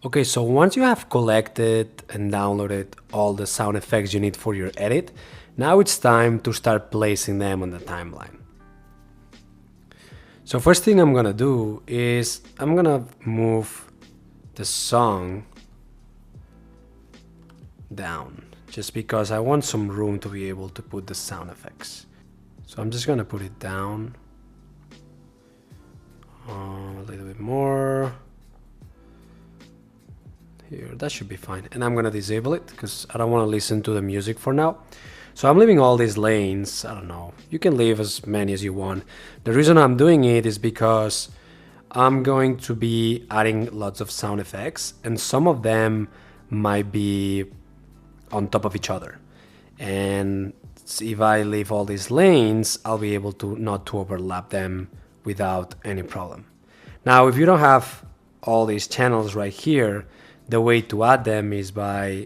Okay, so once you have collected and downloaded all the sound effects you need for your edit, now it's time to start placing them on the timeline. So first thing I'm gonna do is I'm gonna move the song down, just because I want some room to be able to put the sound effects. So I'm just gonna put it down a little bit more. Here, that should be fine. And I'm gonna disable it because I don't want to listen to the music for now. So I'm leaving all these lanes. I don't know, you can leave as many as you want. The reason I'm doing it is because I'm going to be adding lots of sound effects, and some of them might be on top of each other. And if I leave all these lanes, I'll be able to not to overlap them without any problem. Now, if you don't have all these channels right here, the way to add them is by,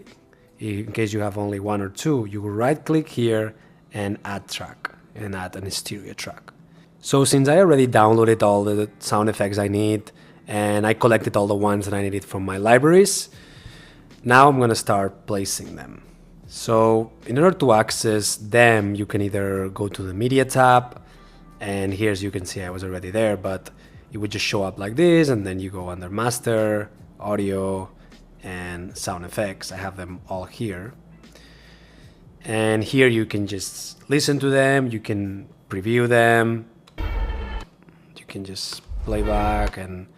in case you have only one or two, you will right click here and add track and add an stereo track. So since I already downloaded all the sound effects I need and I collected all the ones that I needed from my libraries, now I'm gonna start placing them. So in order to access them, you can either go to the media tab, and here as you can see I was already there, but it would just show up like this, and then you go under master, audio, and sound effects. I have them all here, and here you can just listen to them, you can preview them, you can just play back, and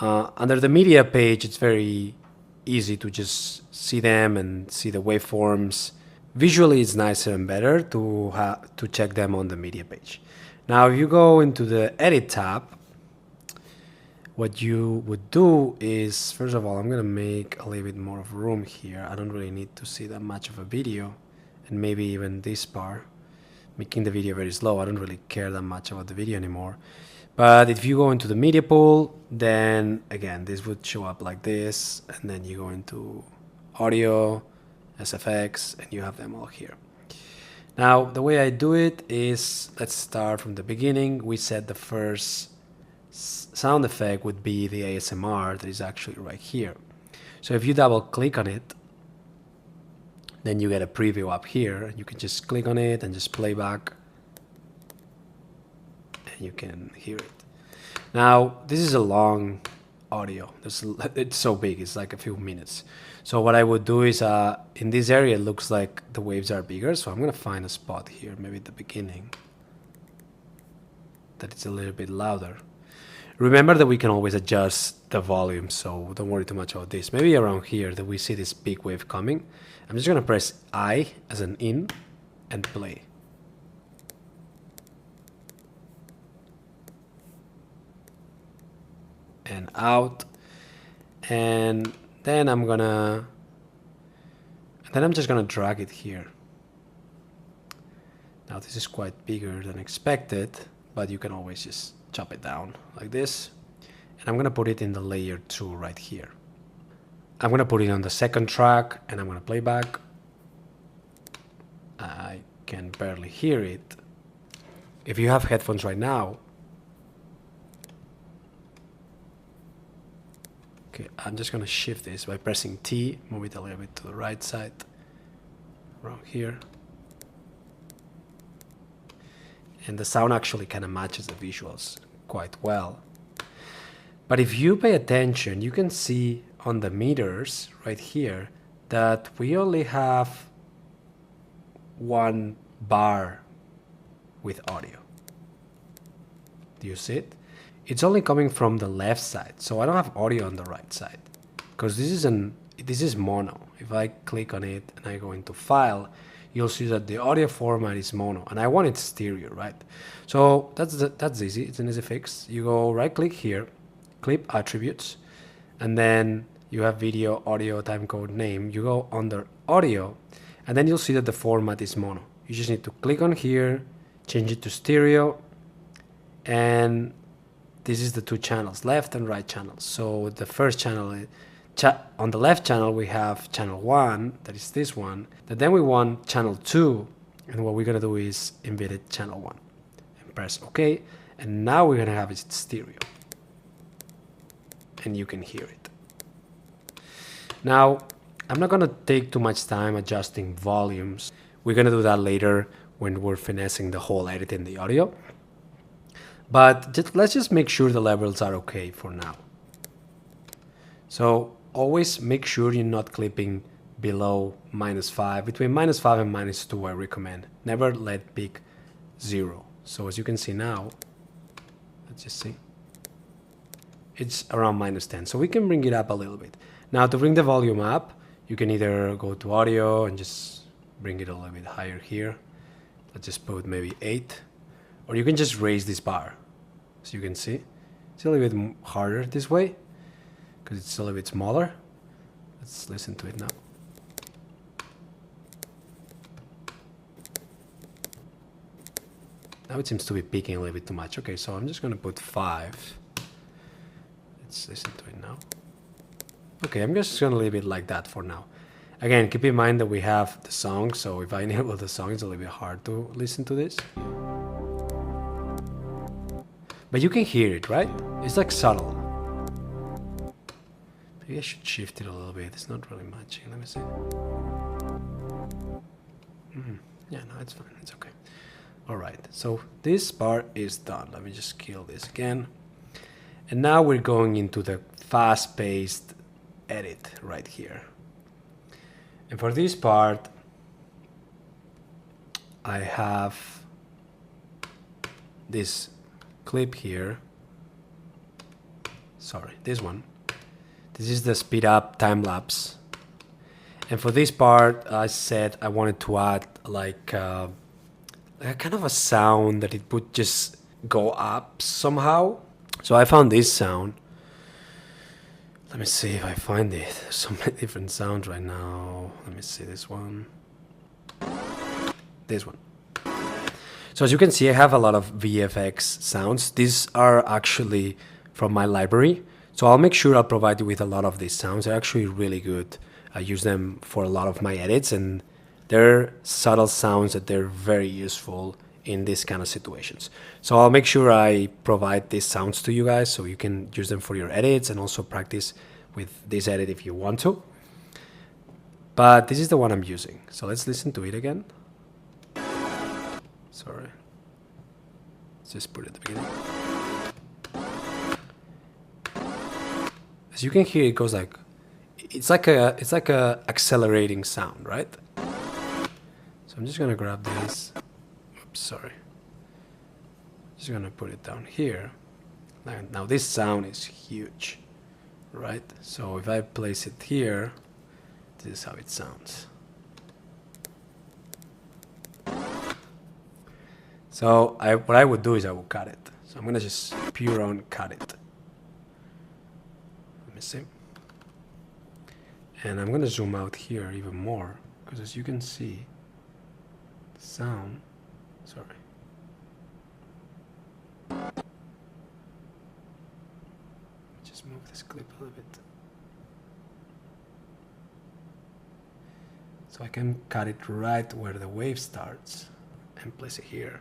under the media page it's very easy to just see them and see the waveforms. Visually it's nicer and better to check them on the media page. Now if you go into the edit tab, what you would do is, first of all, I'm gonna make a little bit more of room here. I don't really need to see that much of a video, and maybe even this part, making the video very slow. I don't really care that much about the video anymore. But if you go into the media pool, then again, this would show up like this, and then you go into audio, SFX, and you have them all here. Now, the way I do it is, let's start from the beginning. We said the first sound effect would be the ASMR that is actually right here. So if you double click on it, then you get a preview up here. You can just click on it and just play back, and you can hear it. Now, this is a long audio. It's so big, it's like a few minutes. So what I would do is, in this area, it looks like the waves are bigger. So I'm gonna find a spot here, maybe at the beginning, that it's a little bit louder. Remember that we can always adjust the volume, so don't worry too much about this. Maybe around here that we see this big wave coming. I'm just gonna press I as an in and play. And out, and then I'm just gonna drag it here. Now this is quite bigger than expected, but you can always just chop it down like this, and I'm gonna put it in the layer 2 right here. I'm gonna put it on the second track, and I'm gonna play back. I can barely hear it. If you have headphones right now, okay, I'm just gonna shift this by pressing T, move it a little bit to the right side, around here. And the sound actually kind of matches the visuals quite well. But if you pay attention, you can see on the meters right here that we only have one bar with audio. Do you see it? It's only coming from the left side, so I don't have audio on the right side, because this is mono. If I click on it and I go into file, you'll see that the audio format is mono, and I want it stereo, right? So that's easy. It's an easy fix. You go right click here, clip attributes, and then you have video, audio, timecode, name. You go under audio, and then you'll see that the format is mono. You just need to click on here, change it to stereo, and this is the two channels, left and right channels. So the first channel, on the left channel, we have channel 1, that is this one. But then we want channel 2, and what we're gonna do is embed it channel 1. And press OK, and now we're gonna have it stereo. And you can hear it. Now, I'm not gonna take too much time adjusting volumes. We're gonna do that later when we're finessing the whole edit in the audio. But let's just make sure the levels are okay for now. So always make sure you're not clipping below -5. Between -5 and -2 I recommend. Never let peak 0. So as you can see now, let's just see. It's around -10. So we can bring it up a little bit. Now to bring the volume up, you can either go to audio and just bring it a little bit higher here. Let's just put maybe 8. Or you can just raise this bar. So you can see. It's a little bit harder this way because it's a little bit smaller. Let's listen to it now. Now it seems to be peaking a little bit too much. Okay, so I'm just going to put 5. Let's listen to it now. Okay, I'm just going to leave it like that for now. Again, keep in mind that we have the song, so if I enable the song, it's a little bit hard to listen to this. But you can hear it, right? It's like subtle. Maybe I should shift it a little bit. It's not really matching. Let me see. Yeah, no, it's fine. It's okay. All right, so this part is done. Let me just kill this again. And now we're going into the fast-paced edit right here. And for this part, I have this clip here. Sorry, this one. This is the speed up time lapse. And for this part, I said I wanted to add like a kind of a sound that it would just go up somehow. So I found this sound. Let me see if I find it. There's so many different sounds right now. Let me see this one. This one. So as you can see, I have a lot of VFX sounds. These are actually from my library. So I'll make sure I'll provide you with a lot of these sounds. They're actually really good. I use them for a lot of my edits, and they're subtle sounds that they're very useful in this kind of situations. So I'll make sure I provide these sounds to you guys so you can use them for your edits and also practice with this edit if you want to. But this is the one I'm using. So let's listen to it again. Sorry. Let's just put it at the beginning. As you can hear, it goes like, it's like a accelerating sound, right? So I'm just gonna grab this. Oops, sorry. Just gonna put it down here. Now this sound is huge, right? So if I place it here, this is how it sounds. So what I would do is I will cut it. So I'm gonna just pure on cut it. Let me see. And I'm gonna zoom out here even more because as you can see, the sound. Sorry. Just move this clip a little bit. So I can cut it right where the wave starts and place it here.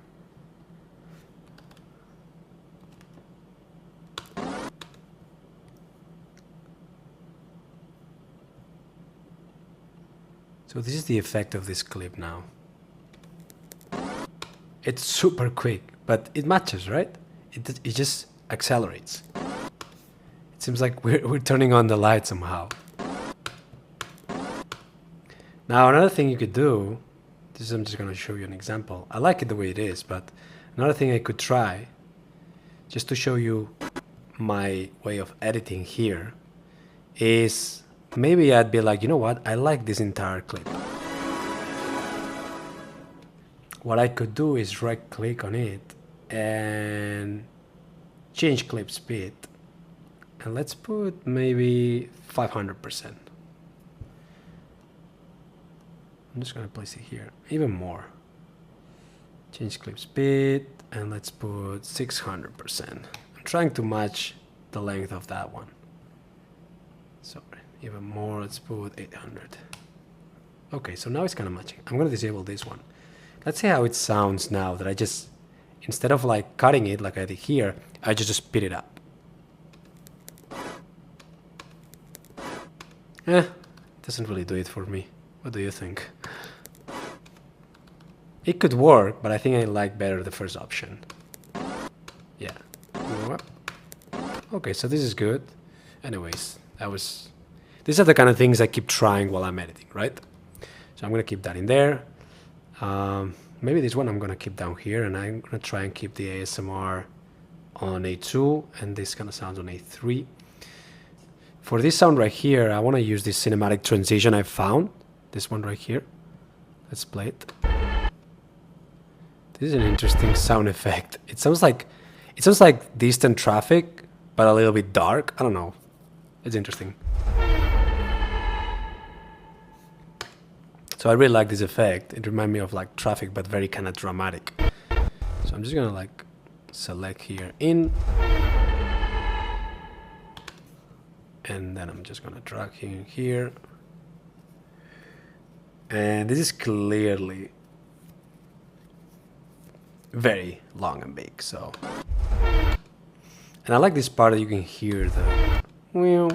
So this is the effect of this clip now. It's super quick, but it matches, right? It just accelerates. It seems like we're turning on the light somehow. Now another thing you could do, this is, I'm just going to show you an example. I like it the way it is, but another thing I could try, just to show you my way of editing here, is maybe I'd be like, you know what, I like this entire clip. What I could do is right click on it and change clip speed. And let's put maybe 500%. I'm just gonna place it here, even more. Change clip speed and let's put 600%. I'm trying to match the length of that one. Sorry, even more, let's put 800. Okay, so now it's kind of matching. I'm gonna disable this one. Let's see how it sounds now that I just, instead of like cutting it like I did here, I just speed it up. doesn't really do it for me. What do you think? It could work, but I think I like better the first option. Yeah. Okay, so this is good. Anyways, these are the kind of things I keep trying while I'm editing, right? So I'm gonna keep that in there. Maybe this one I'm gonna keep down here, and I'm gonna try and keep the ASMR on A2 and this kind of sounds on A3. For this sound right here, I want to use this cinematic transition I found. This one right here. Let's play it. This is an interesting sound effect. It sounds like distant traffic, but a little bit dark. I don't know. It's interesting. So I really like this effect. It reminds me of like traffic, but very kind of dramatic. So I'm just gonna like select here in, and then I'm just gonna drag him here. And this is clearly very long and big, so. And I like this part that you can hear the wheel.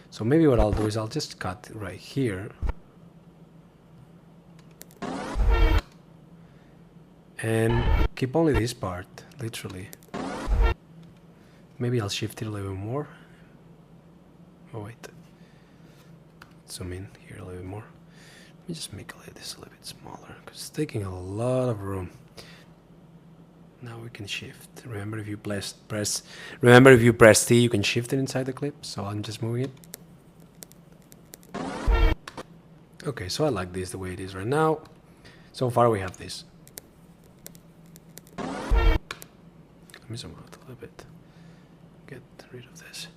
So maybe what I'll do is I'll just cut it right here. And keep only this part, literally. Maybe I'll shift it a little bit more. Oh wait. Zoom in here a little bit more. Let me just make this a little bit smaller, because it's taking a lot of room. Now we can shift. Remember, if you press T, you can shift it inside the clip. So I'm just moving it. Okay, so I like this the way it is right now. So far we have this. Let me zoom out a little bit. Get rid of this.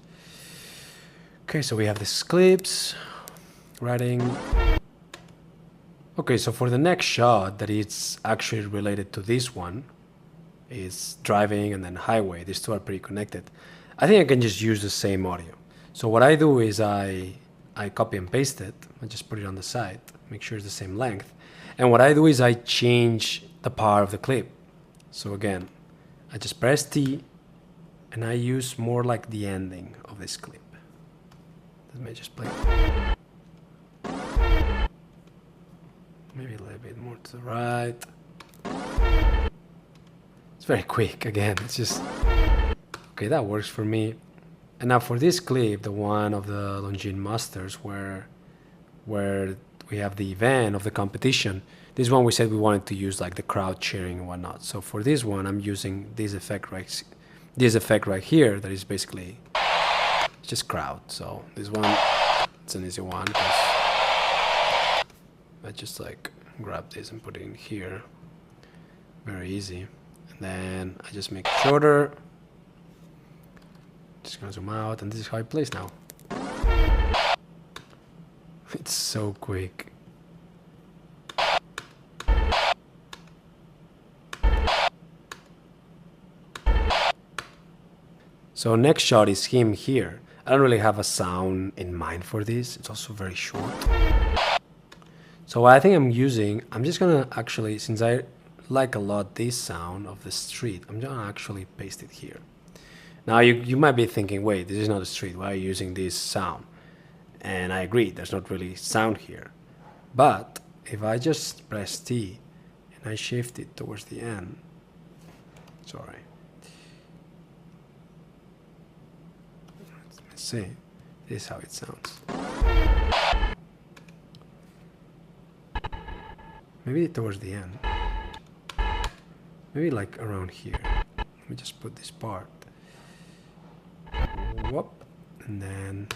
Okay, so we have these clips. Writing. Okay, so for the next shot that is actually related to this one, is driving and then highway. These two are pretty connected. I think I can just use the same audio. So what I do is I copy and paste it. I just put it on the side, make sure it's the same length. And what I do is I change the power of the clip. So again, I just press T and I use more like the ending of this clip. Let me just play it. Maybe a little bit more to the right. It's very quick again. It's just okay, that works for me. And now for this clip, the one of the Longines Masters where we have the event of the competition, this one we said we wanted to use like the crowd cheering and whatnot. So for this one, I'm using this effect right here that is basically just crowd. So this one, it's an easy one because I just like grab this and put it in here. Very easy. And then I just make it shorter. Just gonna zoom out, and this is how it plays now. It's so quick. So next shot is him here. I don't really have a sound in mind for this. It's also very short. So what I think I'm just gonna actually, since I like a lot this sound of the street, I'm gonna actually paste it here. Now you might be thinking, wait, this is not a street, why are you using this sound? And I agree, there's not really sound here. But if I just press T and I shift it towards the end, sorry. Let's see, this is how it sounds. Maybe towards the end. Maybe like around here. Let me just put this part. Whoop, and then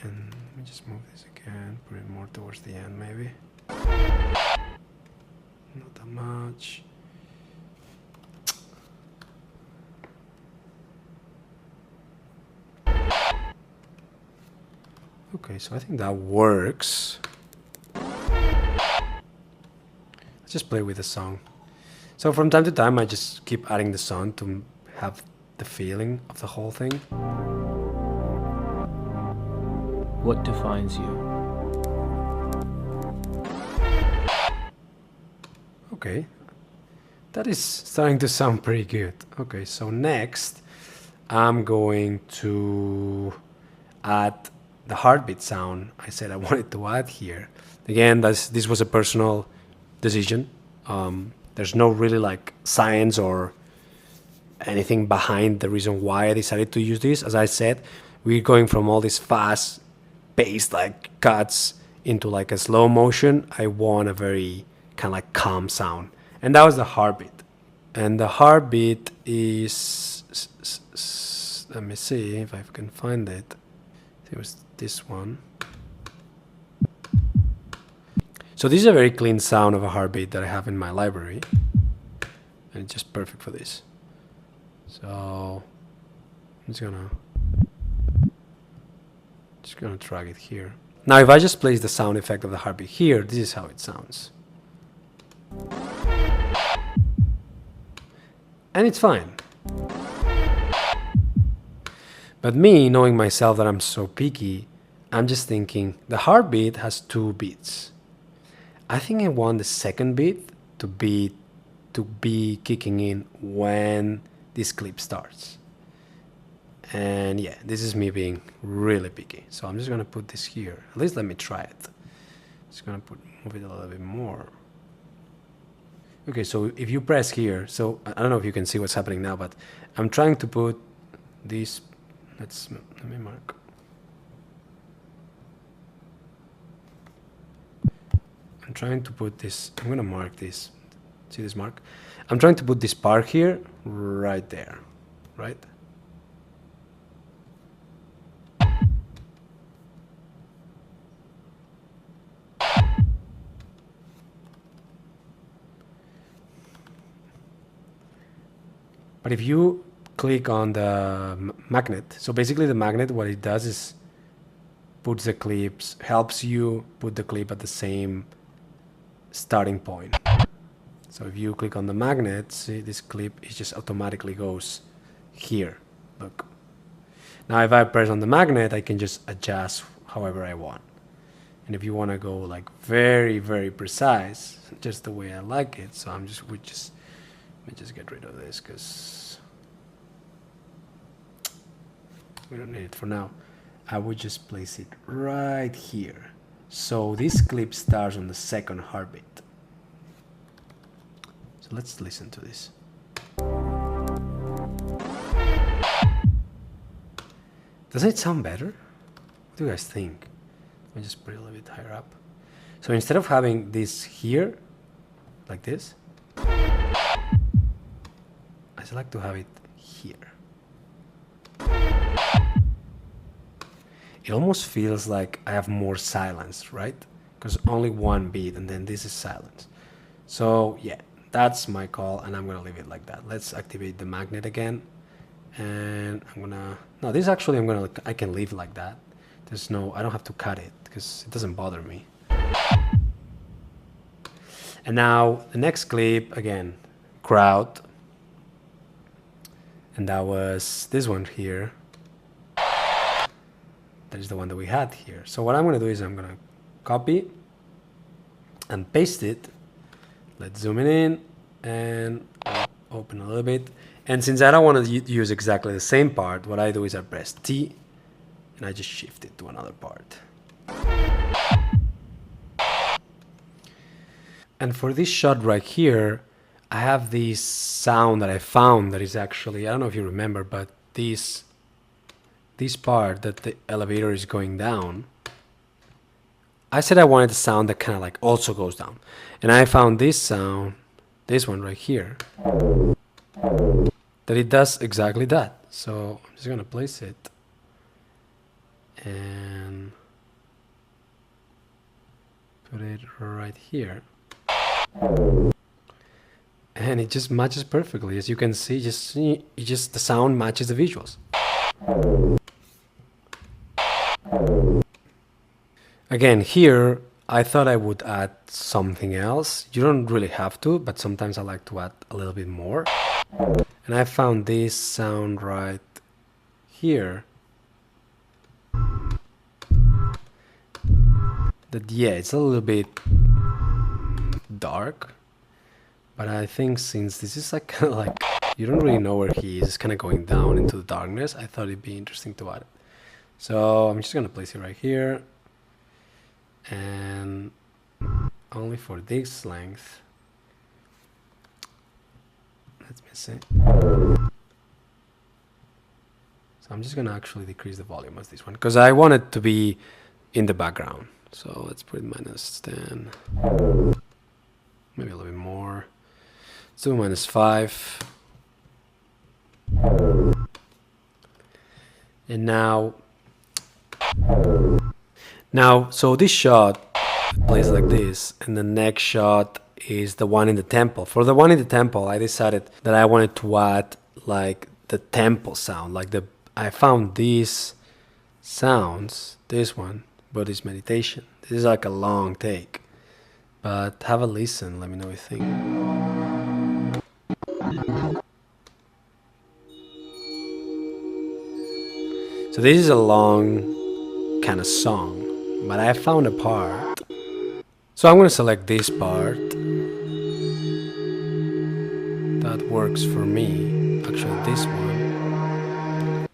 let me just move this again, put it more towards the end maybe. Not that much. Okay, so I think that works. Let's just play with the song. So from time to time, I just keep adding the song to have the feeling of the whole thing. What defines you? Okay. That is starting to sound pretty good. Okay, so next I'm going to add the heartbeat sound I said I wanted to add here. Again, this was a personal decision. There's no really like science or anything behind the reason why I decided to use this. As I said, we're going from all these fast paced like cuts into like a slow motion. I want a very kind of like calm sound. And that was the heartbeat. And the heartbeat is, let me see if I can find it. It was this one. So this is a very clean sound of a heartbeat that I have in my library. And it's just perfect for this. So I'm just gonna drag it here. Now if I just place the sound effect of the heartbeat here, this is how it sounds. And it's fine. But me, knowing myself that I'm so picky, I'm just thinking the heartbeat has 2 beats. I think I want the second beat to be kicking in when this clip starts. And yeah, this is me being really picky. So I'm just gonna put this here. At least let me try it. Just gonna move it a little bit more. Okay, so if you press here, so I don't know if you can see what's happening now, but I'm trying to put this, let me mark. I'm trying to put this, I'm gonna mark this, see this mark? I'm trying to put this part here, right there, right? But if you click on the magnet, so basically the magnet, what it does is puts the clips, helps you put the clip at the same starting point. So if you click on the magnet, see this clip, it just automatically goes here. Look. Now if I press on the magnet, I can just adjust however I want. And if you want to go like very, very precise, just the way I like it, so let me just get rid of this because we don't need it for now. I would just place it right here. So this clip starts on the second heartbeat. So let's listen to this. Doesn't it sound better? What do you guys think? Let me just put it a little bit higher up. So instead of having this here, like this, I just like to have it here. It almost feels like I have more silence, right? Because only one beat and then this is silence. So yeah, that's my call and I'm gonna leave it like that. Let's activate the magnet again. And I can leave it like that. I don't have to cut it because it doesn't bother me. And now the next clip, again, crowd. And that was this one here. That is the one that we had here. So what I'm going to do is I'm going to copy and paste it. Let's zoom it in and open a little bit. And since I don't want to use exactly the same part, what I do is I press T and I just shift it to another part. And for this shot right here, I have this sound that I found that is actually, I don't know if you remember, but this part that the elevator is going down, I said I wanted a sound that kind of like also goes down. And I found this sound, this one right here, that it does exactly that. So I'm just going to place it and put it right here. And it just matches perfectly. As you can see, the sound matches the visuals. Again, here, I thought I would add something else. You don't really have to, but sometimes I like to add a little bit more. And I found this sound right here. That, yeah, it's a little bit dark, But I think since this is like kind of like you don't really know where he is, it's kind of going down into the darkness. I thought it'd be interesting to add it. So I'm just gonna place it right here, and only for this length. Let me see. So I'm just gonna actually decrease the volume of this one because I want it to be in the background. So let's put it -10, maybe a little bit more. Let's do -5. And now, so this shot plays like this, and the next shot is the one in the temple. For the one in the temple, I decided that I wanted to add like the temple sound, like I found these sounds, this one, Buddhist meditation. This is like a long take, but have a listen. Let me know what you think. So this is a long kind of song, but I found a part. So I'm going to select this part that works for me. Actually, this one.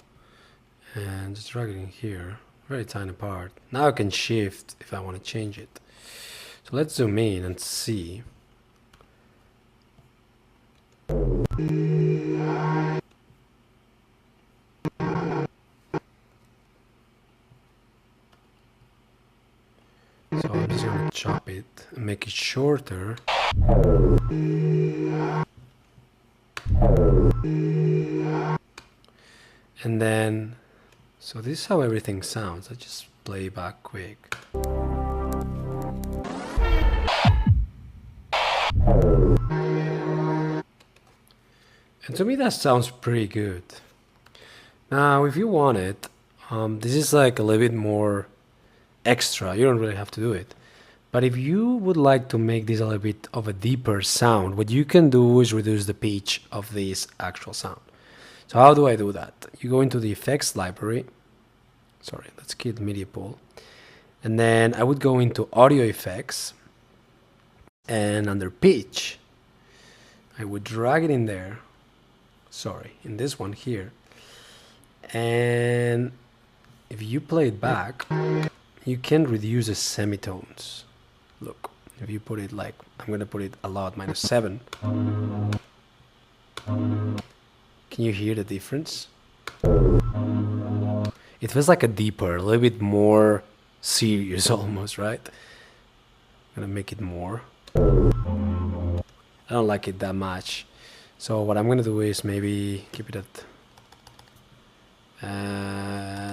And just drag it in here. Very tiny part. Now I can shift if I want to change it. So let's zoom in and see. So I'm just going to chop it and make it shorter. And then, so this is how everything sounds. I just play back quick. And to me that sounds pretty good. Now if you want it, this is like a little bit more extra. You don't really have to do it. But if you would like to make this a little bit of a deeper sound, what you can do is reduce the pitch of this actual sound. So how do I do that? You go into the effects library. Sorry, let's keep media pool. And then I would go into audio effects, and under pitch, I would drag it in there. Sorry, in this one here. And if you play it back, you can reduce the semitones. Look, if you put it like, I'm gonna put it a lot, -7. Can you hear the difference? It feels like a deeper, a little bit more serious almost, right? I'm gonna make it more. I don't like it that much. So what I'm gonna do is maybe keep it at,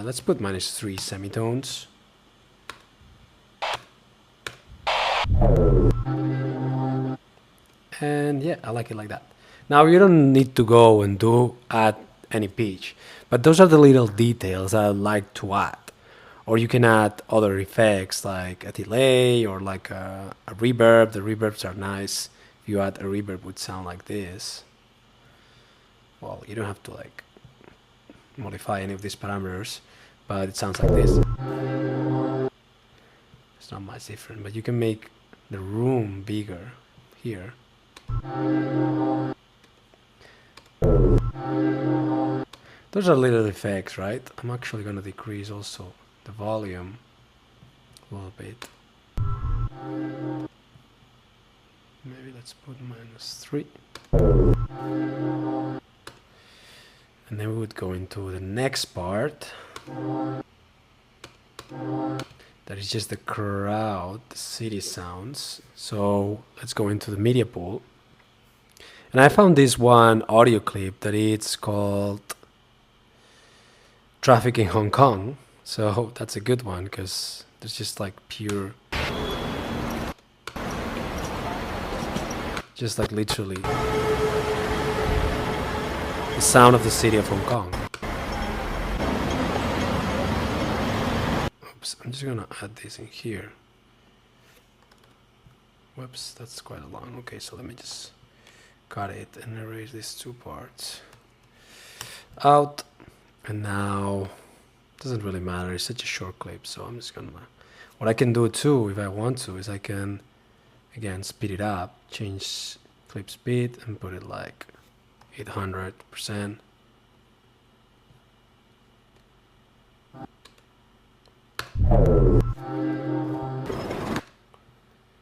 let's put -3 semitones. And yeah, I like it like that. Now you don't need to go and add any pitch, but those are the little details I like to add. Or you can add other effects like a delay or like a reverb. The reverbs are nice. If you add a reverb, it would sound like this. Well, you don't have to like modify any of these parameters, but it sounds like this. It's not much different, but you can make the room bigger here. Those are little effects, right? I'm actually going to decrease also the volume a little bit. Maybe let's put -3. And then we would go into the next part. That is just the crowd, the city sounds. So let's go into the media pool. And I found this one audio clip that it's called Traffic in Hong Kong. So that's a good one because there's just like pure, just like literally the sound of the city of Hong Kong. Oops, I'm just gonna add this in here. Whoops, that's quite a long. Okay, so let me just cut it and erase these two parts out. And now, doesn't really matter, it's such a short clip, so I'm just gonna, what I can do too, if I want to, is I can, again, speed it up, change clip speed and put it like 800%.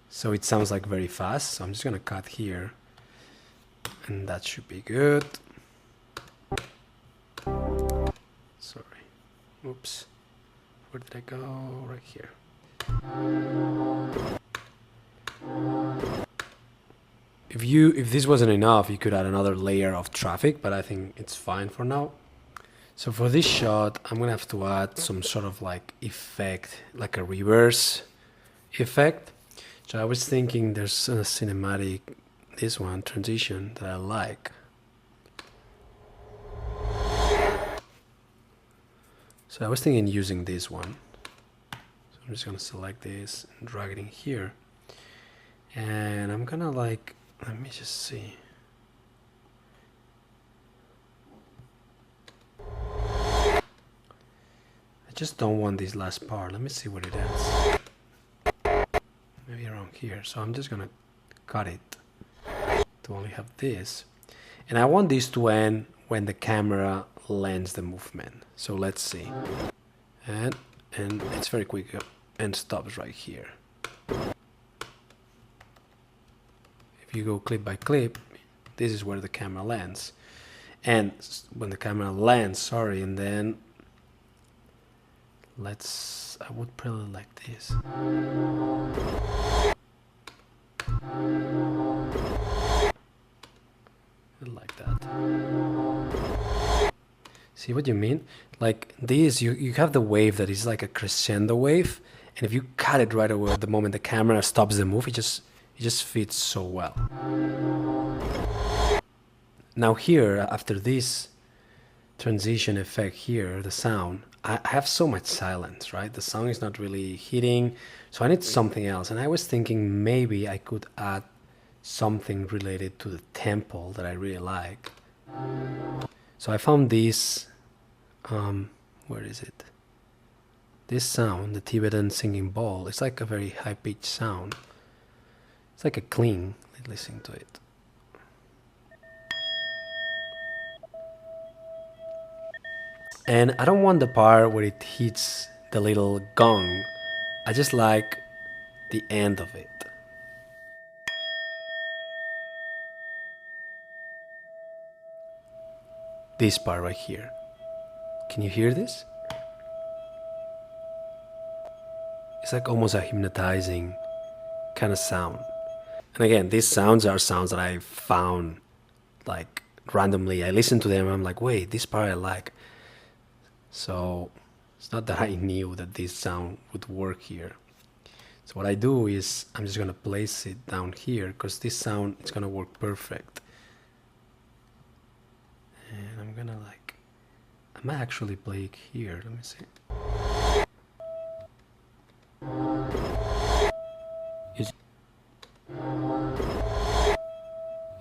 So it sounds like very fast. So I'm just gonna cut here, and that should be good. Sorry. Oops. Where did I go? Right here. If this wasn't enough, you could add another layer of traffic, but I think it's fine for now. So for this shot, I'm gonna have to add some sort of like effect, like a reverse effect. So I was thinking there's a cinematic, this one, transition, that I like. So I was thinking using this one. So I'm just gonna select this and drag it in here. And I'm gonna like, let me just see. I just don't want this last part. Let me see what it ends. Maybe around here. So I'm just gonna cut it to only have this. And I want this to end when the camera lands the movement. So let's see. And it's very quick and stops right here. If you go clip by clip, this is where the camera lands. And when the camera lands, sorry, and then I would probably like this. Like that. See what you mean? Like this, you have the wave that is like a crescendo wave, and if you cut it right away at the moment the camera stops the move, it just fits so well. Now here, after this transition effect here, the sound, I have so much silence, right? The sound is not really hitting, so I need something else. And I was thinking maybe I could add something related to the tempo that I really like. So I found this, where is it? This sound, the Tibetan singing bowl, it's like a very high-pitched sound. It's like a cling. Listen to it. And I don't want the part where it hits the little gong. I just like the end of it. This part right here. Can you hear this? It's like almost a hypnotizing kind of sound. And again, these sounds are sounds that I found like randomly. I listened to them and I'm like, wait, this part I like. So it's not that I knew that this sound would work here. So what I do is I'm just gonna place it down here because this sound is gonna work perfect. And I'm gonna like, I might actually play it here. Let me see.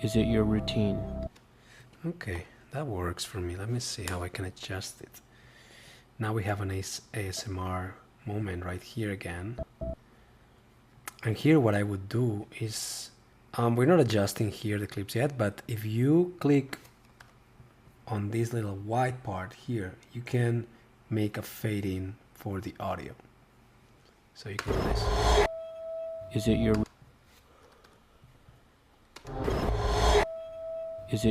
Is it your routine? Okay, that works for me. Let me see how I can adjust it. Now we have an ASMR moment right here again. And here what I would do is, we're not adjusting here the clips yet, but if you click on this little white part here, you can make a fade in for the audio. So you can do this. Is it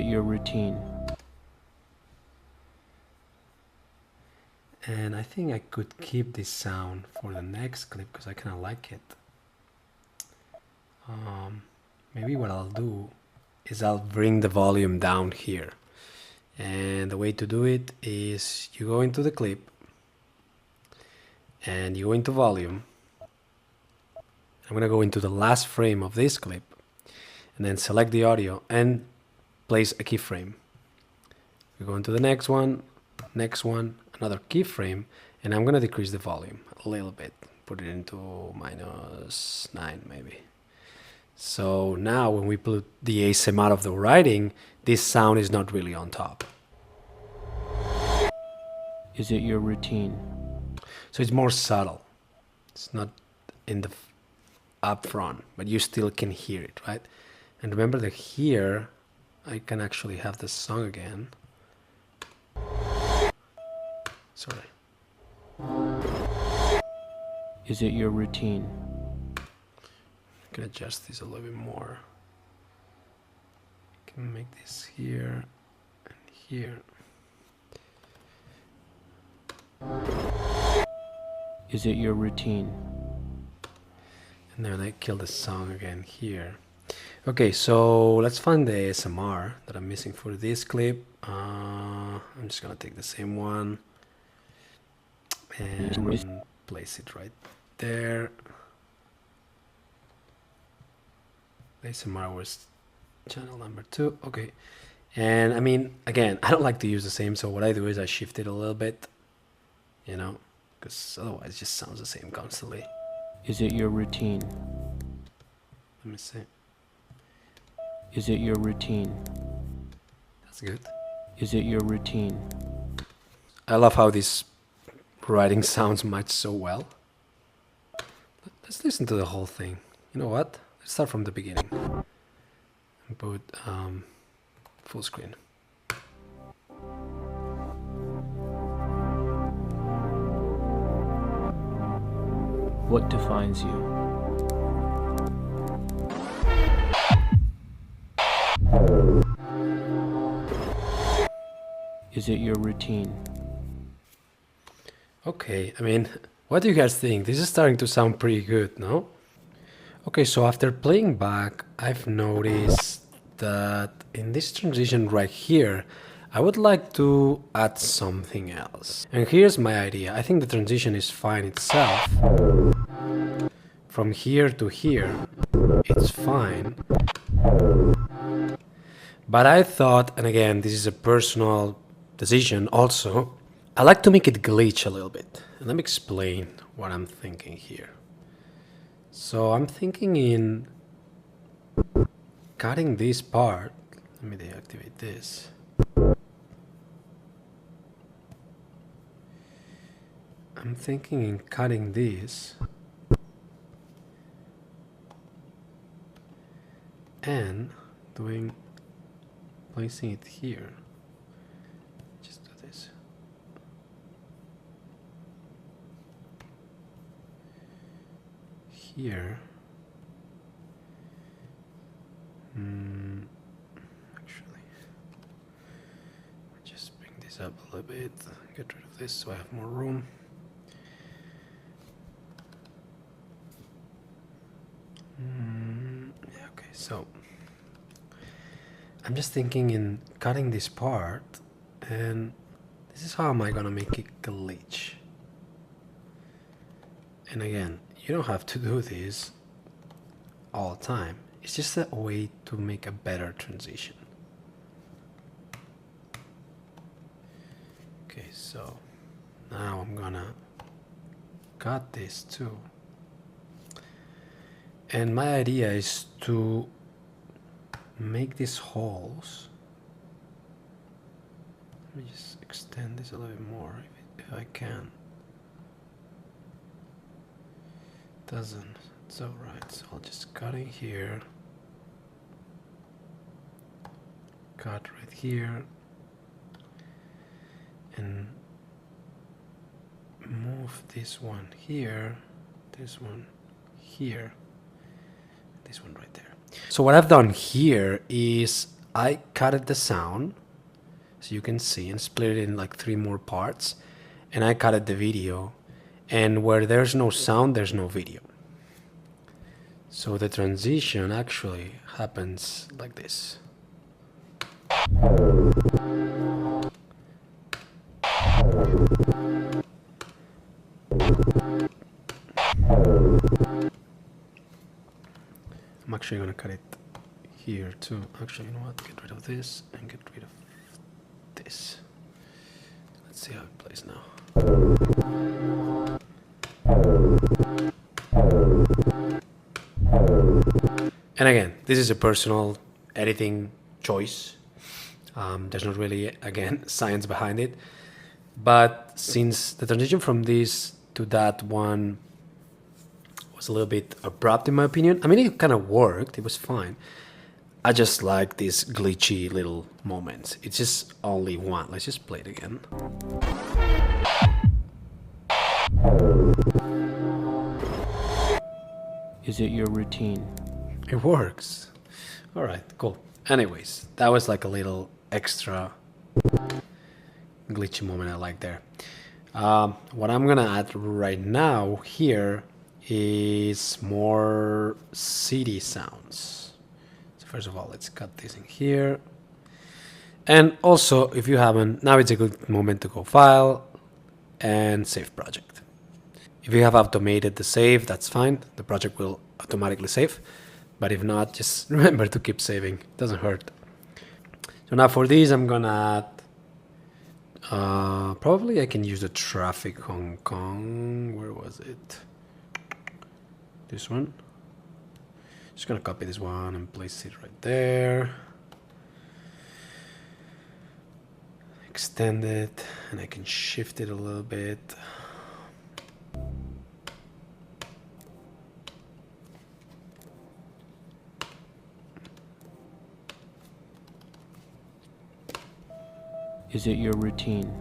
your routine? And I think I could keep this sound for the next clip because I kind of like it. Maybe what I'll do is I'll bring the volume down here. And the way to do it is you go into the clip and you go into volume. I'm going to go into the last frame of this clip and then select the audio and place a keyframe. We go into the next one, another keyframe, and I'm going to decrease the volume a little bit, put it into -9 maybe. So now when we put the ASMR of the writing, this sound is not really on top. Is it your routine? So it's more subtle. It's not in the up front, but you still can hear it, right? And remember that here I can actually have the song again. Sorry. Is it your routine? I can adjust this a little bit more. I can make this here and here. Is it your routine? And then I kill the song again here. Okay, so let's find the ASMR that I'm missing for this clip. I'm just gonna take the same one and place it right there. ASMR was channel number 2. Okay, and I mean, again, I don't like to use the same, so what I do is I shift it a little bit, you know, because otherwise it just sounds the same constantly. Is it your routine? Let me see. Is it your routine? That's good. Is it your routine? I love how this writing sounds match so well. Let's listen to the whole thing. You know what? Let's start from the beginning and put full screen. What defines you? Is it your routine? Okay, I mean, what do you guys think? This is starting to sound pretty good, no? Okay, so after playing back, I've noticed that in this transition right here, I would like to add something else. And here's my idea. I think the transition is fine itself. From here to here, it's fine. But I thought, and again, this is a personal decision also, I like to make it glitch a little bit. And let me explain what I'm thinking here. So I'm thinking in cutting this part. Let me deactivate this. I'm thinking in cutting this and placing it here. Just do this. Here. Actually, just bring this up a little bit. Get rid of this so I have more room. Yeah, okay, so I'm just thinking in cutting this part, and this is how am I gonna make it glitch. And again, you don't have to do this all the time. It's just a way to make a better transition. Okay, so now I'm gonna cut this too. And my idea is to make these holes. Let me just extend this a little bit more if I can. Doesn't, it's alright, so I'll just cut in here, cut right here, and move this one here, this one here, this one right there. So what I've done here is I cutted the sound, so you can see, and split it in like 3 more parts, and I cutted the video, and where there's no sound, there's no video. So the transition actually happens like this. I'm actually gonna cut it here too. Actually, you know what? Get rid of this and get rid of this. Let's see how it plays now. And again, this is a personal editing choice. There's not really, again, science behind it. But since the transition from this to that one was a little bit abrupt in my opinion, I mean, it kind of worked, it was fine. I just like these glitchy little moments. It's just only one. Let's just play it again. Is it your routine? It works. All right, cool. Anyways, that was like a little extra glitchy moment I like there. What I'm gonna add right now here is more city sounds. So first of all, let's cut this in here. And also, if you haven't, now it's a good moment to go File and Save Project. If you have automated the save, that's fine. The project will automatically save. But if not, just remember to keep saving. It doesn't hurt. So now for these, I'm gonna add, probably I can use the traffic Hong Kong. Where was it? This one. Just gonna copy this one and place it right there. Extend it, and I can shift it a little bit. Is it your routine?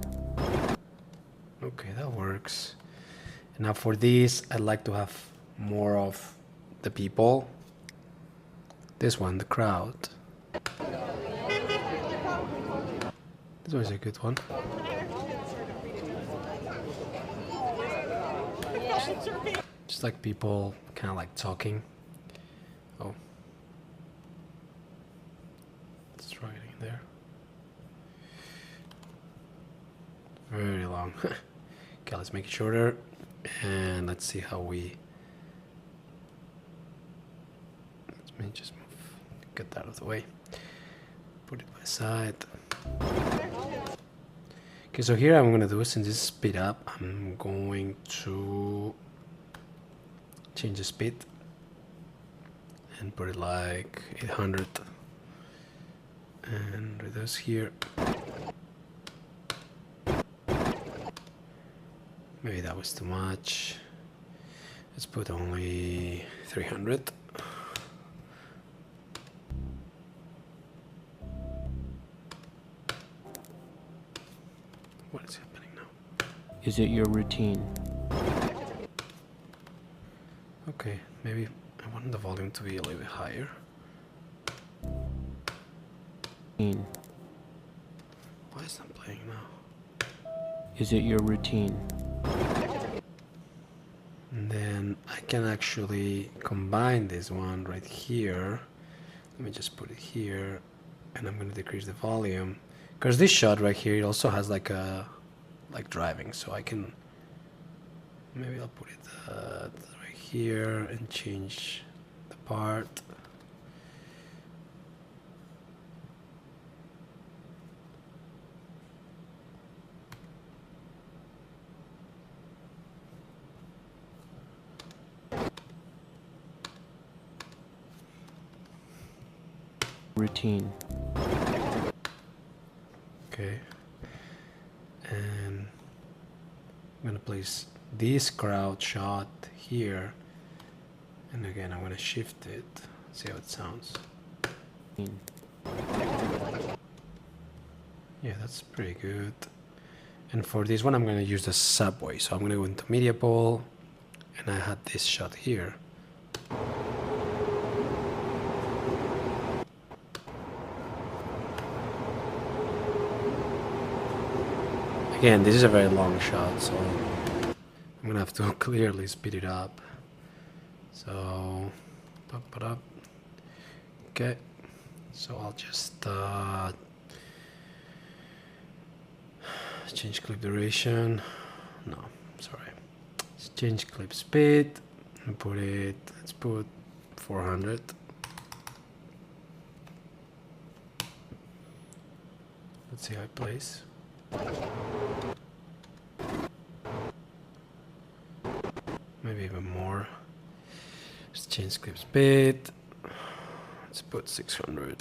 Okay, that works. And now for these, I'd like to have more of the people. This one, the crowd. This one's a good one. Just like people kind of like talking. Oh. Let's try it in there. Very long. Okay, let's make it shorter. And let's see how we... Let me just move, get that out of the way. Put it by side. Okay, so here I'm gonna do, since it's speed up, I'm going to change the speed and put it like 800 and reduce here. Maybe that was too much. Let's put only 300. What is happening now? Is it your routine? Okay, maybe I want the volume to be a little bit higher. Why is that playing now? Is it your routine? And then I can actually combine this one right here. Let me just put it here, and I'm going to decrease the volume because this shot right here, it also has like a driving, so I can, maybe I'll put it right here and change the part. Routine. Okay, and I'm gonna place this crowd shot here, and again I'm gonna shift it, see how it sounds. Yeah, that's pretty good. And for this one I'm gonna use the subway, so I'm gonna go into media pool, and I had this shot here. Again, this is a very long shot, so I'm gonna have to clearly speed it up. So, pump it up. Okay, so I'll just change clip duration. No, sorry. Let's change clip speed and put it, let's put 400. Let's see how it plays. Maybe even more. Let's change clip speed. Let's put 600.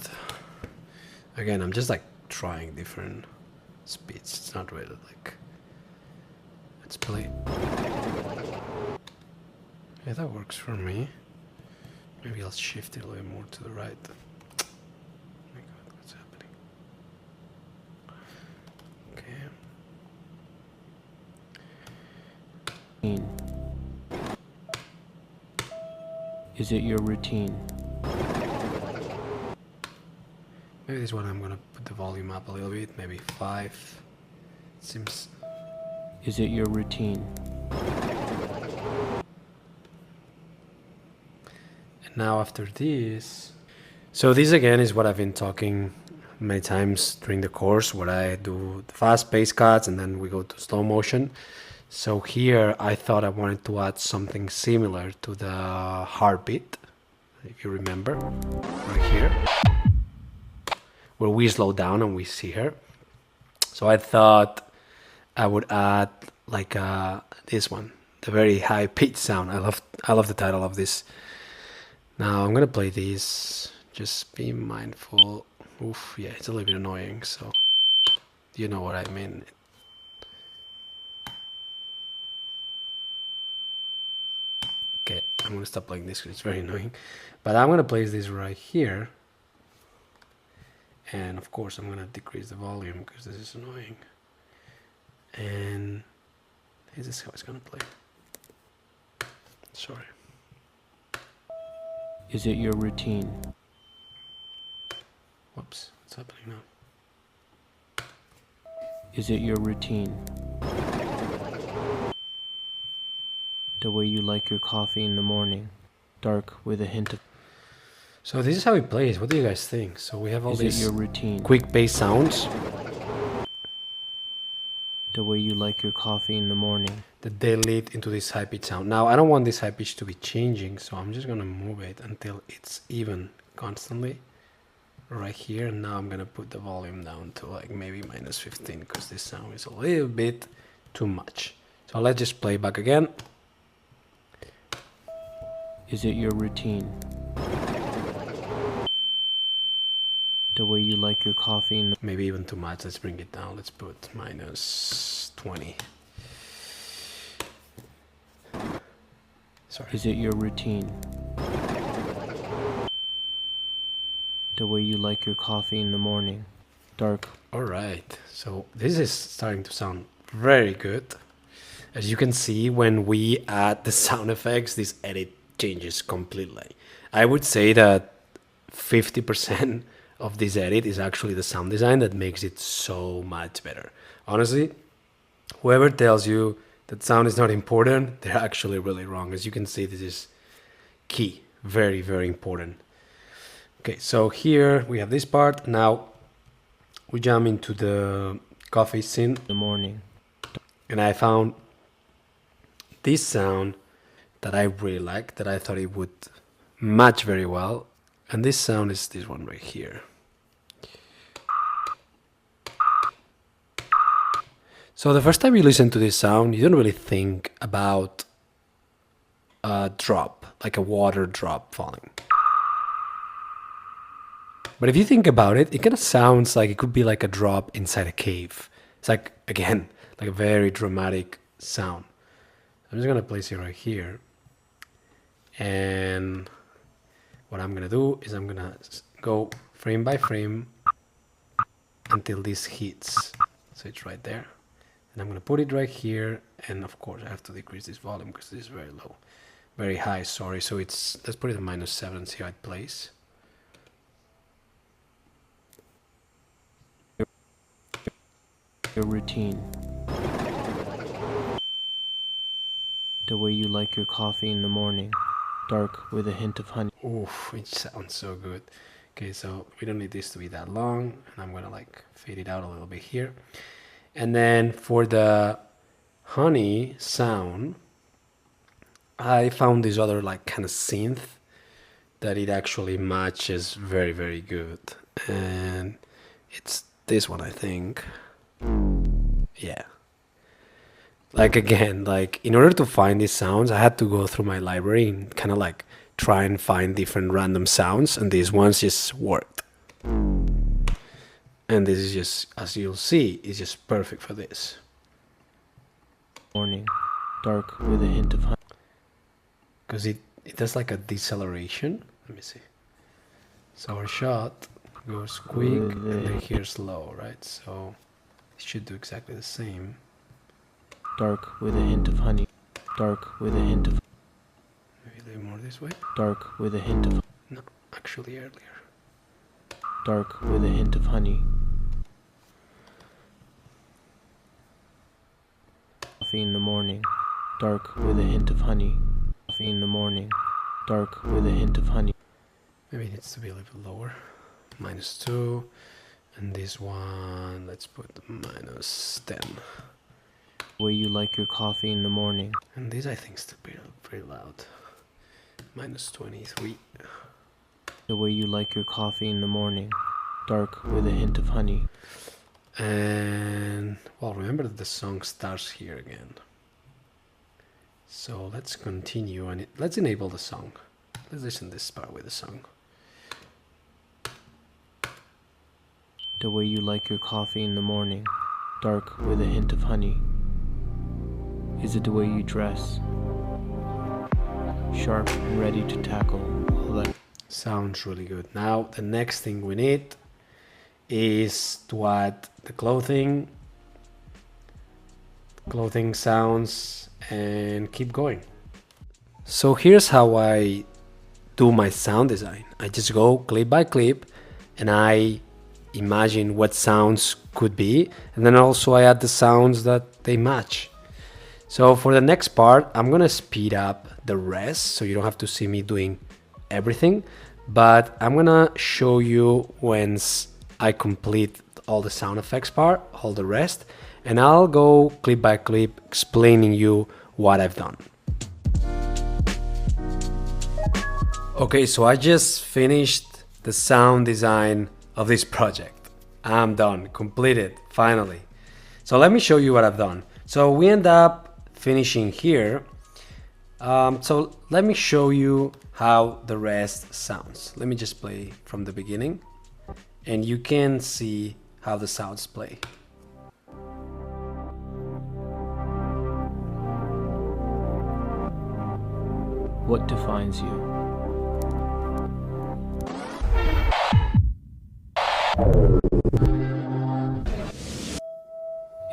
Again, I'm just like trying different speeds. It's not really like. Let's play. Yeah, that works for me. Maybe I'll shift it a little more to the right. Is it your routine? Maybe this one I'm gonna put the volume up a little bit, maybe 5. Seems. Is it your routine? And now after this, so this again is what I've been talking many times during the course, where I do the fast pace cuts and then we go to slow motion. So here I thought I wanted to add something similar to the heartbeat, if you remember, right here, where we slow down and we see her. So I thought I would add like this one, the very high pitch sound. I love the title of this. Now I'm gonna play these. Just be mindful. Oof, yeah, it's a little bit annoying. So you know what I mean. Okay, I'm gonna stop playing this because it's very annoying. But I'm gonna place this right here. And of course I'm gonna decrease the volume because this is annoying. And this is how it's gonna play. Sorry. Is it your routine? Whoops, what's happening now? Is it your routine? The way you like your coffee in the morning, dark with a hint of... So this is how it plays. What do you guys think? So we have all Is it these your routine? quick bass sounds The way you like your coffee in the morning. that they lead into this high pitch sound. Now I don't want this high pitch to be changing, so I'm just gonna move it until it's even constantly right here. And now I'm gonna put the volume down to like maybe -15 because this sound is a little bit too much. So let's just play back again. Is it your routine? The way you like your coffee in the... Maybe even too much. Let's bring it down. Let's put -20. Sorry. Is it your routine? The way you like your coffee in the morning, dark. All right. So this is starting to sound very good. As you can see, when we add the sound effects, this edit changes completely. I would say that 50% of this edit is actually the sound design that makes it so much better. Honestly, whoever tells you that sound is not important, they're actually really wrong. As you can see, this is key, very, very important. Okay, so here we have this part. Now we jump into the coffee scene. The morning. And I found this sound that I really like, that I thought it would match very well. And this sound is this one right here. So the first time you listen to this sound, you don't really think about a drop, like a water drop falling. But if you think about it, it kind of sounds like it could be like a drop inside a cave. It's like, again, like a very dramatic sound. I'm just gonna place it right here. And what I'm gonna do is I'm gonna go frame by frame until this hits. So it's right there. And I'm gonna put it right here. And of course I have to decrease this volume because this is very low. Very high, sorry. So it's, let's put it at -7 and see how it plays. Your routine. The way you like your coffee in the morning, dark with a hint of honey. Oof, it sounds so good. Okay, so we don't need this to be that long, and I'm gonna like fade it out a little bit here. And then for the honey sound, I found this other like kind of synth that it actually matches very, very good. And it's this one, I think. Yeah. Like again, like in order to find these sounds, I had to go through my library and kind of like try and find different random sounds, and these ones just worked. And this is just, as you'll see, is just perfect for this. Morning, dark with a hint of honey. Because it does like a deceleration. Let me see. So our shot goes quick and then here slow, right? So it should do exactly the same. Dark with a hint of honey. Dark with a hint of... Maybe a little more this way. Dark with a hint of... No, actually earlier. Dark with a hint of honey. Coffee in the morning. Dark with a hint of honey. Coffee in the morning. Dark with a hint of honey. Maybe it needs to be a little bit lower. -2. And this one, let's put -10. Where you like your coffee in the morning. And this I think is pretty loud. -23. The way you like your coffee in the morning. Dark with a hint of honey. And well, remember that the song starts here again. So let's continue and let's enable the song. Let's listen to this part with the song. The way you like your coffee in the morning. Dark with a hint of honey. Is it the way you dress? Sharp and ready to tackle. Sounds really good. Now the next thing we need is to add the clothing sounds and keep going. So here's how I do my sound design. I just go clip by clip and I imagine what sounds could be, and then also I add the sounds that they match. So for the next part, I'm gonna speed up the rest so you don't have to see me doing everything, but I'm gonna show you once I complete all the sound effects part, all the rest, and I'll go clip by clip explaining you what I've done. Okay, so I just finished the sound design of this project. I'm done, completed, finally. So let me show you what I've done. So we end up finishing here. So let me show you how the rest sounds. Let me just play from the beginning and you can see how the sounds play. What defines you?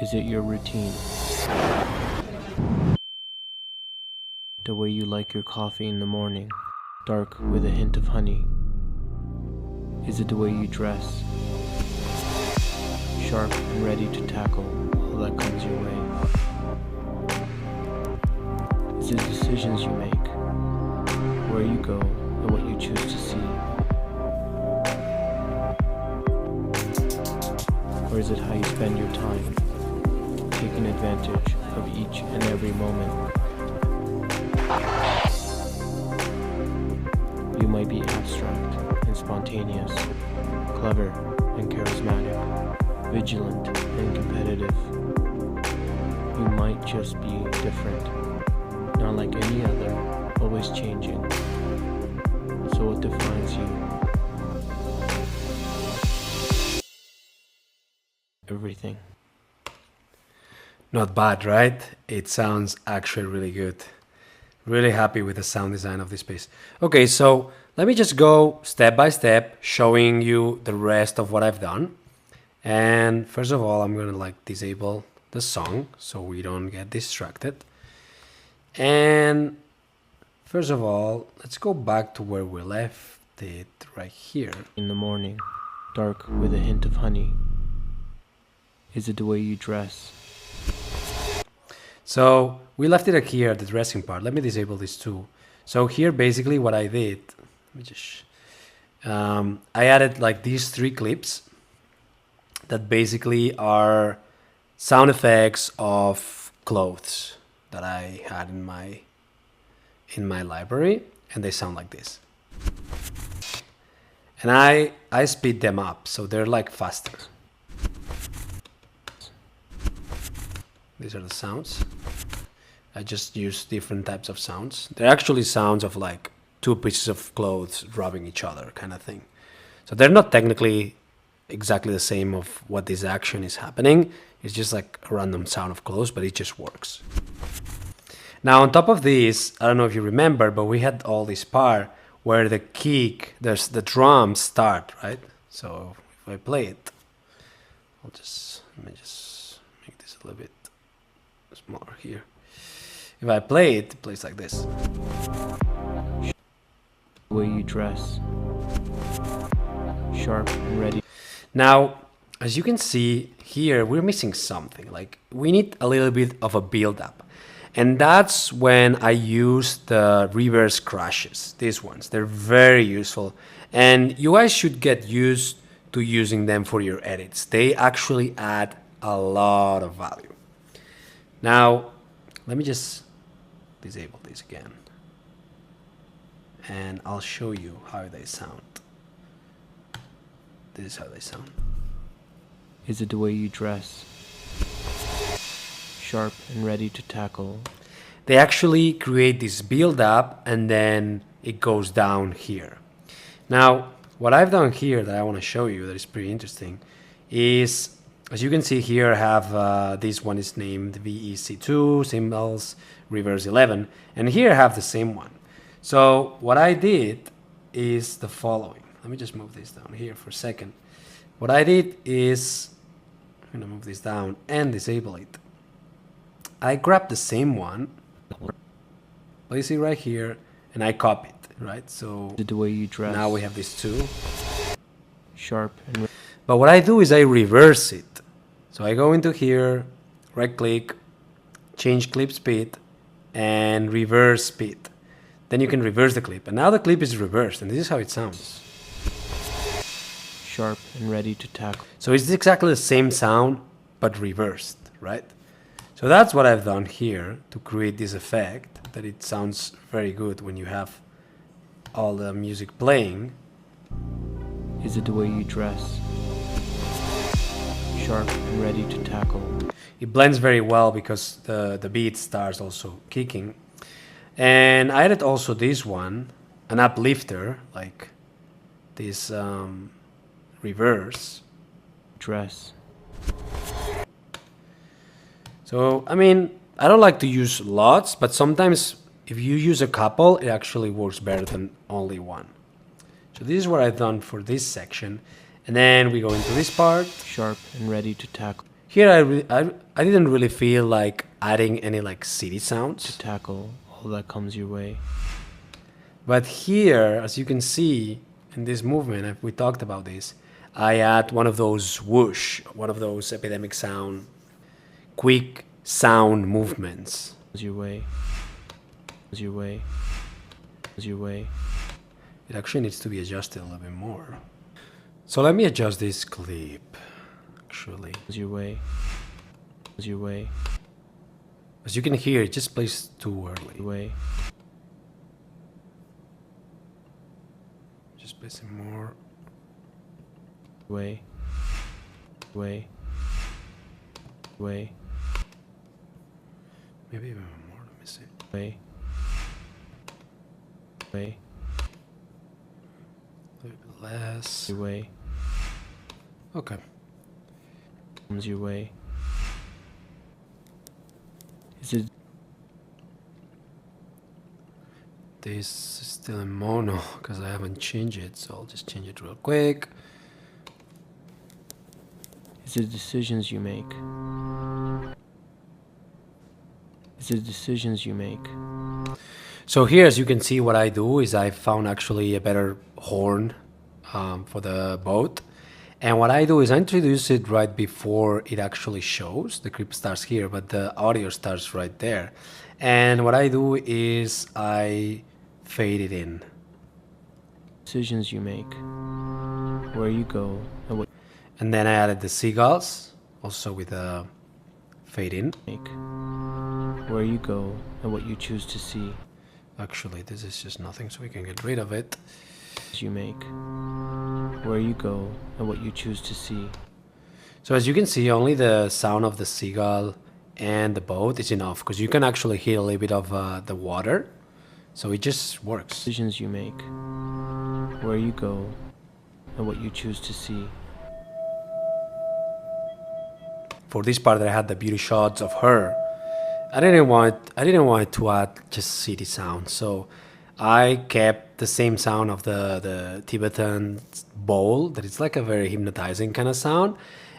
Is it your routine? The way you like your coffee in the morning, dark with a hint of honey. Is it the way you dress? Sharp and ready to tackle all that comes your way. Is it the decisions you make, where you go and what you choose to see? Or is it how you spend your time, taking advantage of each and every moment? You might be abstract and spontaneous, clever and charismatic, vigilant and competitive. You might just be different, not like any other, always changing. So what defines you? Everything. Not bad, right? It sounds actually really good. Really happy with the sound design of this piece. Okay, so let me just go step by step, showing you the rest of what I've done. And first of all, I'm gonna disable the song so we don't get distracted. And first of all, let's go back to where we left it right here. In the morning, dark with a hint of honey. Is it the way you dress? So we left it here at the dressing part. Let me disable this too. So here basically what I did, let me just, I added these 3 clips that basically are sound effects of clothes that I had in my library, and they sound like this. And I speed them up so they're faster. These are the sounds. I just use different types of sounds. They're actually sounds of 2 pieces of clothes rubbing each other kind of thing. So they're not technically exactly the same of what this action is happening. It's just a random sound of clothes, but it just works. Now on top of this, I don't know if you remember, but we had all this part where the kick, there's the drums start, right? So if I play it, let me just make this a little bit smaller here. If I play it, it plays like this. The way you dress. Sharp and ready. Now, as you can see here, we're missing something. Like, we need a little bit of a build-up. And that's when I use the reverse crashes, these ones. They're very useful. And you guys should get used to using them for your edits. They actually add a lot of value. Now, let me just disable this again. And I'll show you how they sound. This is how they sound. Is it the way you dress? Sharp and ready to tackle. They actually create this build up and then it goes down here. Now, what I've done here that I want to show you that is pretty interesting is, as you can see here, I have this one is named VEC2, cymbals, reverse 11, and here I have the same one. So what I did is the following. Let me just move this down here for a second. What I did is, I'm going to move this down and disable it. I grabbed the same one, place it right here, and I copy it, right? So The way you dress. now we have these two. Sharp and But what I do is I reverse it. So I go into here, right click, change clip speed, and reverse speed. Then you can reverse the clip. And now the clip is reversed, and this is how it sounds. sharp and ready to tackle. So it's exactly the same sound, but reversed, right? So that's what I've done here to create this effect, that it sounds very good when you have all the music playing. Is it the way you dress? Sharp and ready to tackle. It blends very well because the beat starts also kicking. And I added also this one, an uplifter, like this reverse. Dress. So, I mean, I don't like to use lots, but sometimes if you use a couple, it actually works better than only one. So this is what I've done for this section. And then we go into this part. Sharp and ready to tackle. Here I didn't really feel like adding any like city sounds. To tackle all that comes your way. But here, as you can see in this movement, we talked about this, I add one of those whoosh, one of those epidemic sound, quick sound movements. Comes your way. Comes your way. Comes your way. It actually needs to be adjusted a little bit more. So let me adjust this clip, actually. Comes your way. Comes your way. As you can hear, it just plays too early. Your way. Just plays it more. Way. Way. Way. Maybe even more, let me see. Way. Way. A little bit less. Your way. Okay. Comes your way. Is it This is still in mono because I haven't changed it, so I'll just change it real quick. Is it decisions you make? Is it decisions you make? So here, as you can see, what I do is I found actually a better horn for the boat. And what I do is I introduce it right before it actually shows. The clip starts here, but the audio starts right there. And what I do is I fade it in. Decisions you make. Where you go and what And then I added the seagulls, also with a fade in. you make. Where you go and what you choose to see. Actually, this is just nothing, so we can get rid of it. You make. Where you go and what you choose to see. So as you can see, only the sound of the seagull and the boat is enough, because you can actually hear a little bit of the water. So it just works. Decisions you make. Where you go and what you choose to see. For this part, I had the beauty shots of her. I didn't want to add just city sound, so I kept the same sound of the Tibetan bowl, that it's like a very hypnotizing kind of sound,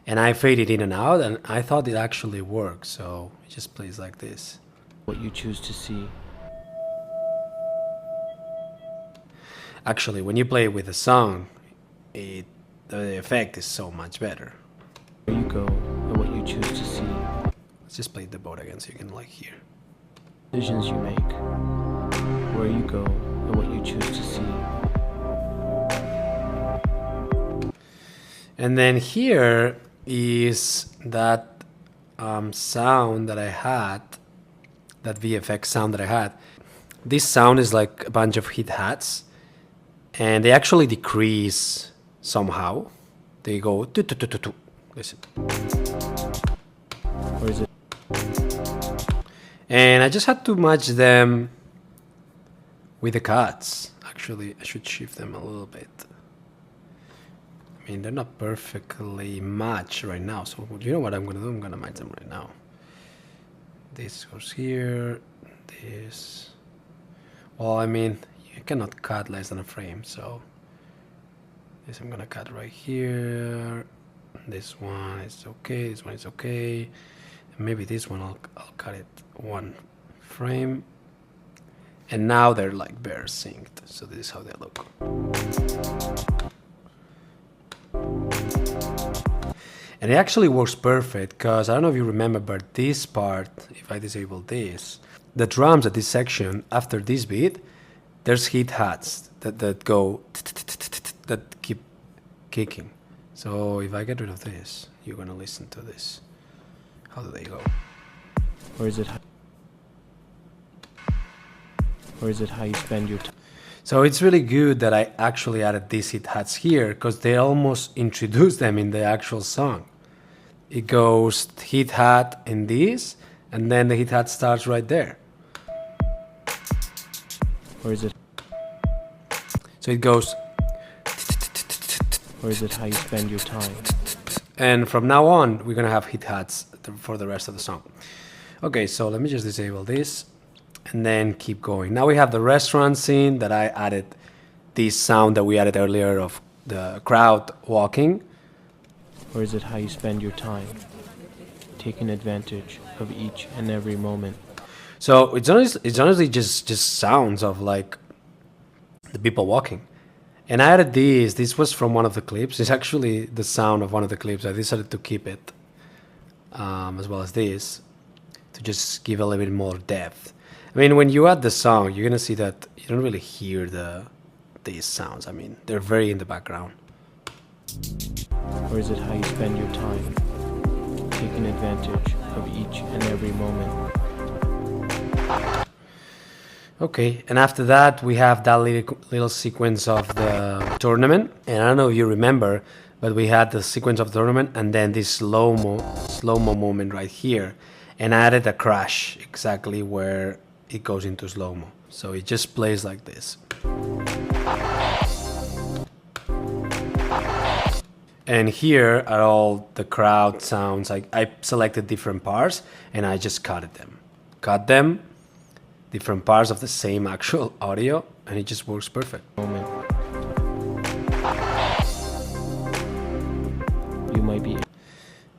and I faded in and out, and I thought it actually worked, so it just plays like this. What you choose to see. Actually, when you play with the song, the effect is so much better. Where you go and what you choose to see. Let's just play the boat again so you can like hear. Decisions you make. Where you go and what you choose to see. And then here is that sound that I had, that VFX sound that I had. This sound is like a bunch of hi-hats, and they actually decrease somehow. They go tu. Listen. Or is it? And I just had to match them with the cuts. Actually, I should shift them a little bit. I mean, they're not perfectly matched right now, so you know what I'm gonna do? I'm gonna match them right now. This goes here, this. Well, I mean, you cannot cut less than a frame, so this I'm gonna cut right here. This one is okay, this one is okay. And maybe this one I'll cut it one frame. And now they're like bare synced, so this is how they look. And it actually works perfect, because I don't know if you remember, but this part, if I disable this, the drums at this section, after this beat, there's hi-hats that go, that keep kicking. So if I get rid of this, you're gonna listen to this. How do they go? Or is it? Or is it how you spend your time? So it's really good that I actually added these hi-hats here, because they almost introduce them in the actual song. It goes hi-hat in this, and then the hi-hat starts right there. Or is it? So it goes, Or is it how you spend your time? and from now on, we're gonna have hi-hats for the rest of the song. Okay, so let me just disable this, and then keep going. Now we have the restaurant scene that I added this sound that we added earlier of the crowd walking. Or is it how you spend your time? Taking advantage of each and every moment. So it's honestly just sounds of like the people walking. And I added this. This was from one of the clips. It's actually the sound of one of the clips. I decided to keep it as well as this to just give a little bit more depth. I mean, when you add the song, you're gonna see that you don't really hear these sounds. I mean, they're very in the background. Or is it how you spend your time? Taking advantage of each and every moment. Okay, and after that we have that little sequence of the tournament. And I don't know if you remember, but we had the sequence of the tournament and then this slow-mo moment right here. And I added a crash exactly where it goes into slow-mo. So it just plays like this. And here are all the crowd sounds. I selected different parts and I just cut them, different parts of the same actual audio, and it just works perfect. Moment. You might be.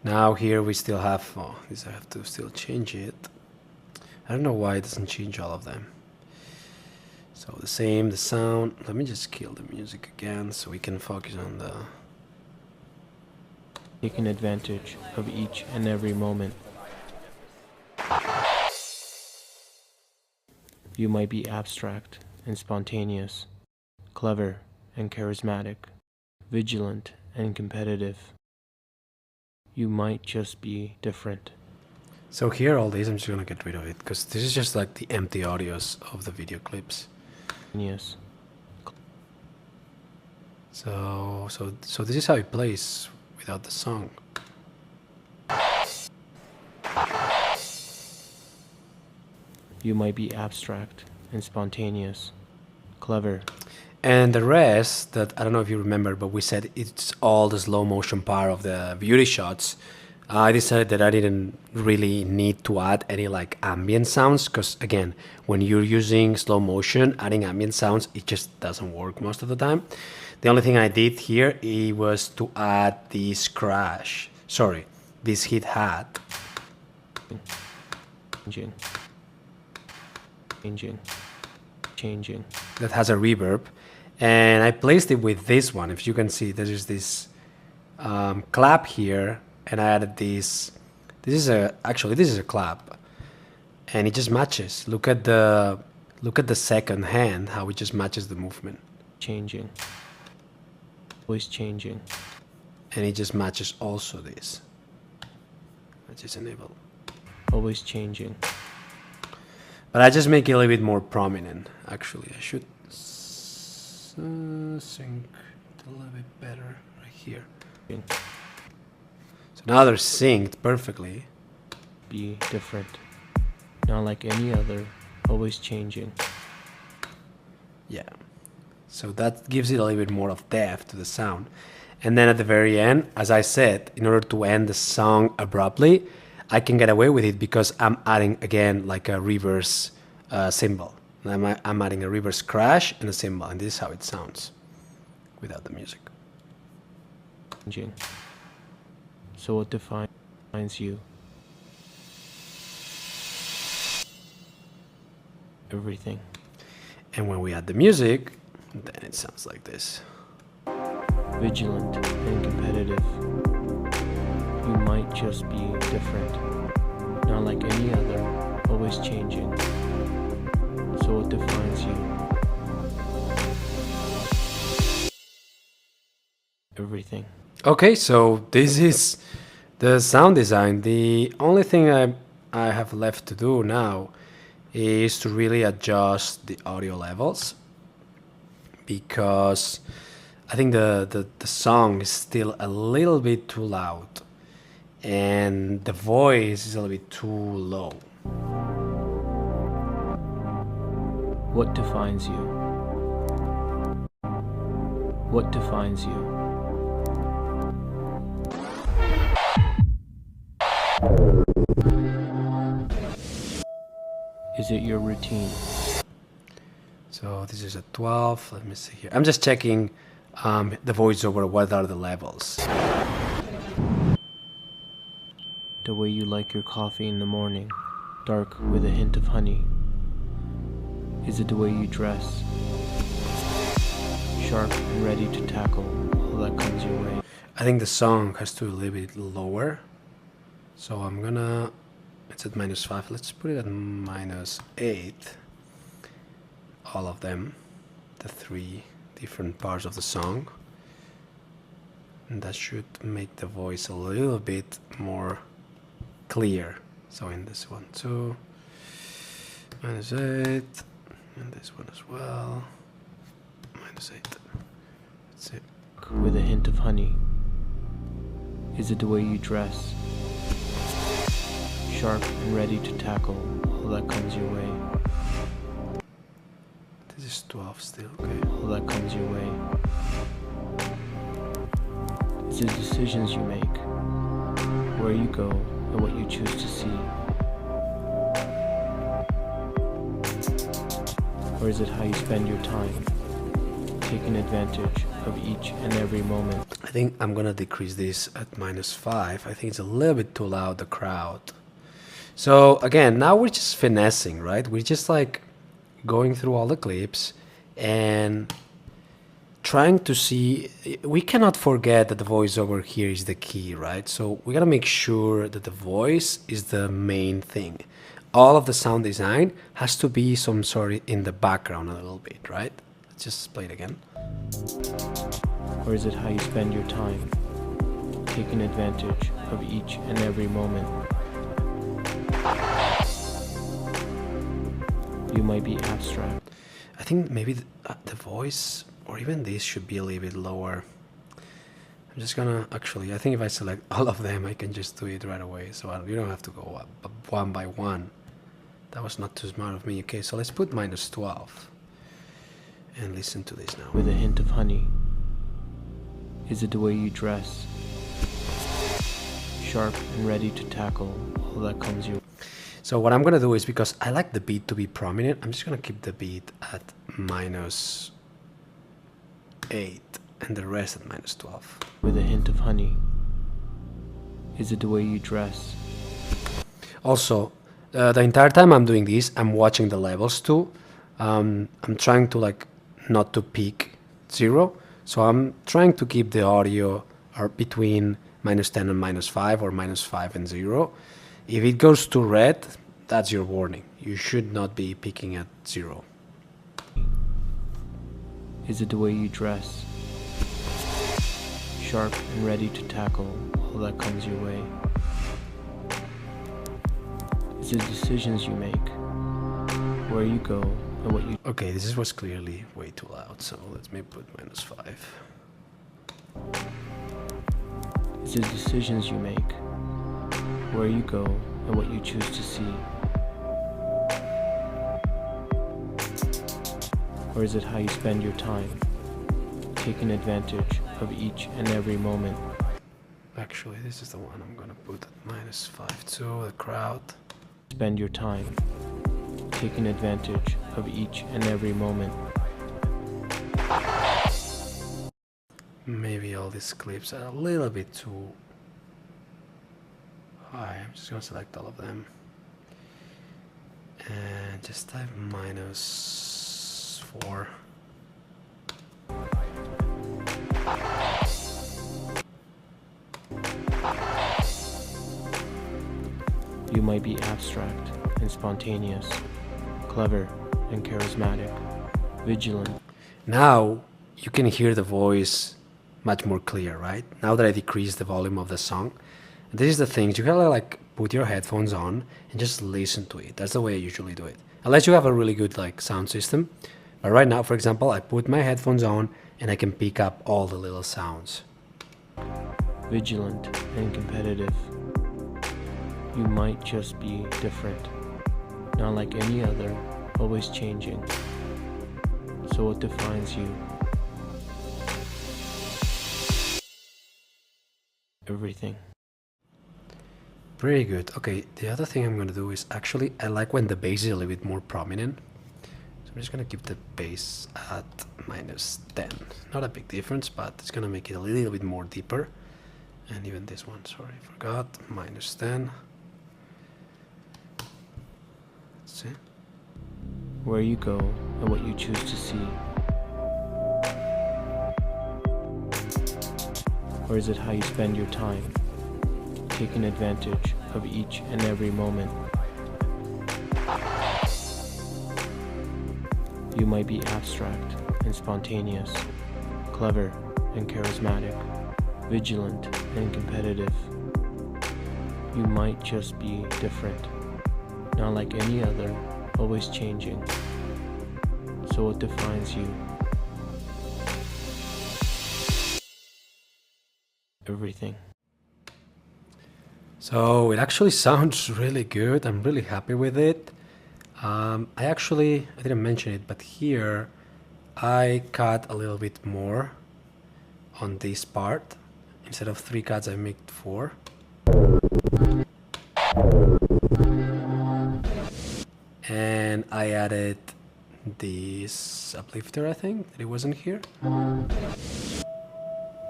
Now here we still have, oh, this I have to still change it. I don't know why it doesn't change all of them. So the same, the sound. Let me just kill the music again so we can focus on the... Taking advantage of each and every moment. You might be abstract and spontaneous, clever and charismatic, vigilant and competitive. You might just be different. So here all these, I'm just gonna get rid of it because this is just like the empty audios of the video clips. Yes. So this is how it plays without the song. You might be abstract and spontaneous, clever. And the rest, that I don't know if you remember, but we said it's all the slow motion part of the beauty shots. I decided that I didn't really need to add any like ambient sounds because again, when you're using slow motion, adding ambient sounds, it just doesn't work most of the time. The only thing I did here was to add this crash, this hi-hat. Changing. That has a reverb, And I placed it with this one. If you can see, there is this clap here, and I added this. This is a clap, and it just matches. Look at the second hand, how it just matches the movement. Changing. Voice changing. And it just matches also this. Let's just enable. Always changing. But I just make it a little bit more prominent. Actually, I should sync it a little bit better right here. So now they're synced perfectly. Be different. Not like any other. Always changing. Yeah. So that gives it a little bit more of depth to the sound. And then at the very end, as I said, in order to end the song abruptly, I can get away with it because I'm adding again like a reverse cymbal. I'm adding a reverse crash and a cymbal, and this is how it sounds without the music. Changing. So what defines you? Everything. And when we add the music, then it sounds like this. Vigilant and competitive. You might just be different. Not like any other. Always changing. So what defines you? Everything. Okay, so this is the sound design. The only thing I have left to do now is to really adjust the audio levels, because I think the song is still a little bit too loud and the voice is a little bit too low. What defines you? What defines you? Is it your routine? So this is a 12. Let me see here. I'm just checking the voiceover. What are the levels? The way you like your coffee in the morning, dark with a hint of honey. Is it the way you dress? Sharp and ready to tackle all that comes your way. I think the song has to be a little bit lower. So I'm gonna, it's at -5. Let's put it at -8. All of them, the 3 different parts of the song. And that should make the voice a little bit more clear. So in this one too, -8, and this one as well, -8. That's it. With a hint of honey. Is it the way you dress? Sharp and ready to tackle all that comes your way. This is 12 still, okay. All that comes your way. It's the decisions you make, where you go, and what you choose to see. Or is it how you spend your time, taking advantage of each and every moment? I think I'm gonna decrease this at -5. I think it's a little bit too loud, the crowd. So again, now we're just finessing, right? We're just like going through all the clips and trying to see. We cannot forget that the voiceover here is the key, right? So we gotta make sure that the voice is the main thing. All of the sound design has to be some sort of in the background a little bit, right? Let's just play it again. Or is it how you spend your time, taking advantage of each and every moment? You might be abstract. I think maybe the voice or even this should be a little bit lower. I'm just gonna actually, I think if I select all of them, I can just do it right away. So you don't have to go up one by one. That was not too smart of me. Okay, so let's put -12 and listen to this now. With a hint of honey. Is it the way you dress? Sharp and ready to tackle all that comes your way. So what I'm gonna do is, because I like the beat to be prominent, I'm just gonna keep the beat at -8 and the rest at -12. With a hint of honey. Is it the way you dress? Also, the entire time I'm doing this, I'm watching the levels too. I'm trying to like not to peak 0. So I'm trying to keep the audio between -10 and -5, or -5 and 0. If it goes to red, that's your warning. You should not be picking at 0. Is it the way you dress? Sharp and ready to tackle all that comes your way? Is it decisions you make? Where you go and what you... Okay, this was clearly way too loud, so let me put -5. Is it decisions you make? Where you go and what you choose to see? Or is it how you spend your time, taking advantage of each and every moment? Actually, this is the one I'm gonna put at -5 too, the crowd. Spend your time, taking advantage of each and every moment. Maybe all these clips are a little bit too high. I'm just gonna select all of them and just type -4. You might be abstract and spontaneous, clever and charismatic, vigilant. Now you can hear the voice much more clear, right? Now that I decreased the volume of the song. And this is the thing, you gotta like put your headphones on and just listen to it. That's the way I usually do it. Unless you have a really good like sound system. But right now, for example, I put my headphones on and I can pick up all the little sounds. Vigilant and competitive. You might just be different, not like any other, always changing. So what defines you? Everything. Pretty good. Okay, the other thing I'm gonna do is actually, I like when the bass is a little bit more prominent. So I'm just gonna keep the bass at -10. Not a big difference, but it's gonna make it a little bit more deeper. And even this one, sorry, forgot, -10. See? Where you go and what you choose to see. Or is it how you spend your time, taking advantage of each and every moment? You might be abstract and spontaneous, clever and charismatic, vigilant and competitive. You might just be different, not like any other, always changing. So what defines you? Everything. So it actually sounds really good. I'm really happy with it. I didn't mention it, but here I cut a little bit more on this part. Instead of 3 cuts, I made 4. And I added this uplifter, I think, that it wasn't here.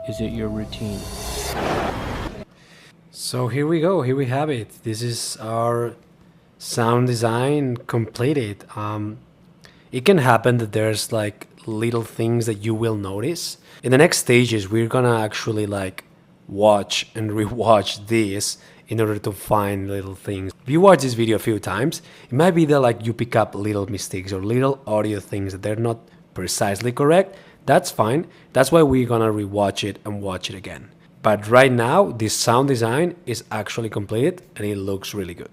Is it your routine? So here we go, here we have it. This is our sound design completed. It can happen that there's like little things that you will notice. In the next stages, we're gonna actually like watch and rewatch this in order to find little things. If you watch this video a few times, it might be that like you pick up little mistakes or little audio things that they're not precisely correct. That's fine. That's why we're gonna rewatch it and watch it again. But right now, this sound design is actually completed and it looks really good.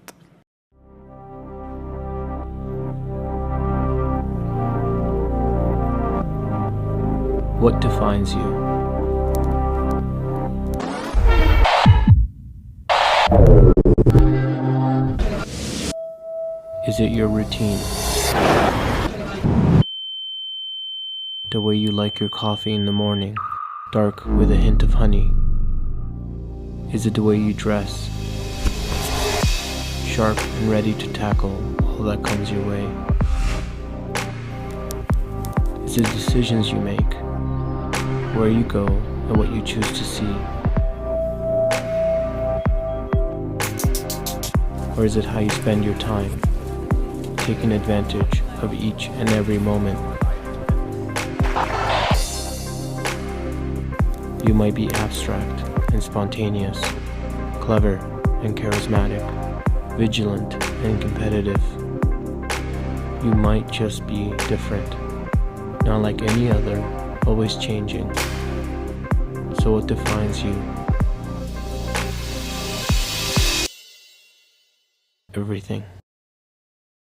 What defines you? Is it your routine? The way you like your coffee in the morning, dark with a hint of honey? Is it the way you dress, sharp and ready to tackle all that comes your way? Is it decisions you make, where you go and what you choose to see? Or is it how you spend your time, taking advantage of each and every moment? You might be abstract and spontaneous, clever and charismatic, vigilant and competitive. You might just be different, not like any other, always changing. So what defines you? Everything.